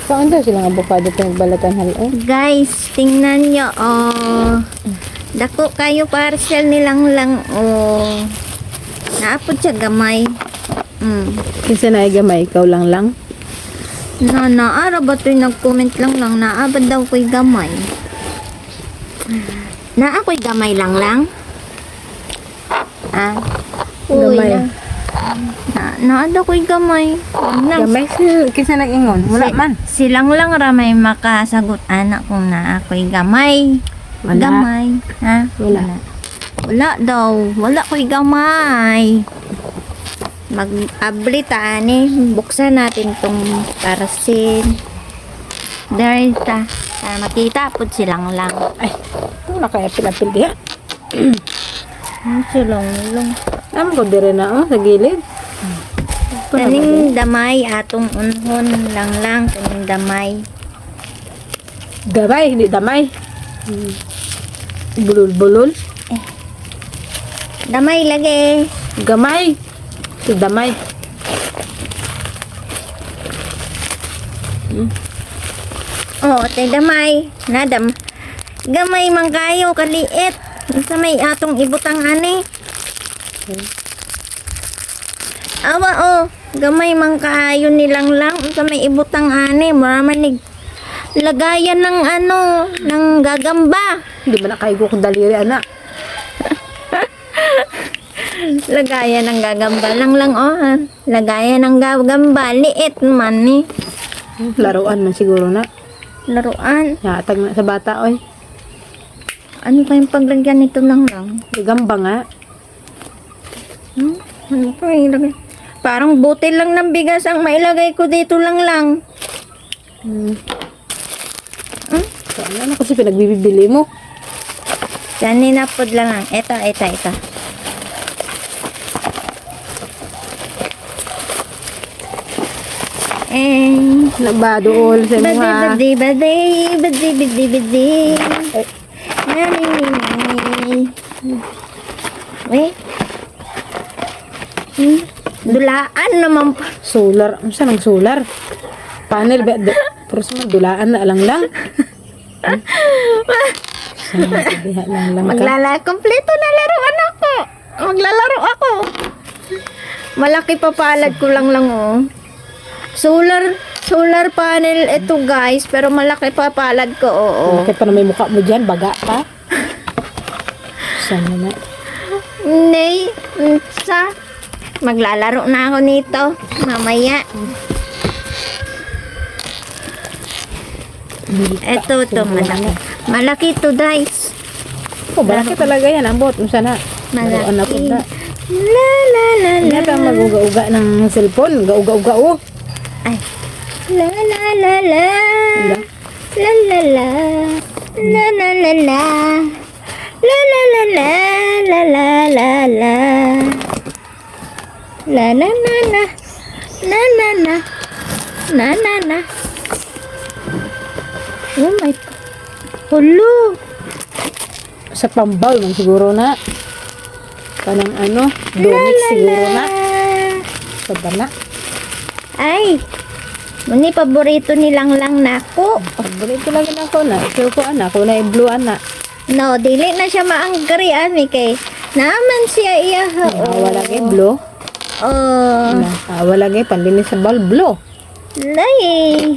Saan daw silang abukado pinagbalatan halon? Guys, tingnan nyo, oh. Dako kayo parcel nilang lang, oh. Naapod siya gamay. Kinsa na gamay, ikaw lang. Naara ba ito'y nag-comment lang, naabad daw ko'y gamay. Naa ko'y gamay lang? Ah, Gamay. Naa daw ko'y gamay. Gamay, kinsa nag-ingon? Wala man. Silang lang ramay makasagot anak kung naa ko'y gamay. Wala. Gamay. Ha? Wala. Wala daw. Wala ko'y gamay. Mag-abli ani. Buksan natin tong parasin. There ta. Makita po silang lang. Ay, wala kaya pilapil diha. Silang lang. Naman ko dire na, sa gilid. Kaning damay atong unhon lang kaning damay. Gamay, hindi damay. Bulol-bulol. Damay lagi. Gamay. Si damay. Oh, te damay. Nadam. Gamay man kayo kaliit. Sa may atong ibutang ani. Awa oh, gamay man kaayo nilang lang sa may ibutang ani. Maramanig lagayan ng ano, ng gagamba. Hindi man nakaigo kong daliri, anak. Lagayan ng gagamba lang oh. Lagayan ng gagamba, liit man ni. Laruan man siguro na. Laruan. Yatag na sa bata, oy. Ano kayong paglagyan nito lang? Gamba nga. Ano pa ilagay? Parang butil lang ng bigas ang mailagay ko dito lang. Ano kasi pinagbibili mo? Saninapod lang. Ito. Nabado all sa mga... Badi. Nani. Wait. Dulaan naman pa. Solar. Ano saan ang solar? Panel ba? Pero sa mga dulaan na lang. Sana sabihan lang ka. Kompleto na laruan ako. Maglalaro ako. Malaki pa palad ko lang oh. Solar panel ito guys, pero malaki pa palad ko, oo. Bakit pa na may mukha mo dyan? Baga pa? Sana na. Nay, sa maglalaro na ako nito mamaya. Ito malaki. Malaki to guys. Oh, malaki talaga yan. Ambot. Sana. Malaki. Ano po na? La. Hindi pa mag-uga-uga ng cellphone. Uga-uga oh. Ay. La. Wala. La. Na. Oh my. Hello. Sa pambaw man siguro na. Kanang ano, domix siguro na. Sa bana. Ay. Muni paborito nilang lang nako. Paborito lang na ako na. Ikaw ko anak. Ako na i-blue anak. No, dili na siya maanggari ani kay naman siya iya ha. Wala kay blue. Oh. Wala kay pandinis sa ball blue. Lay.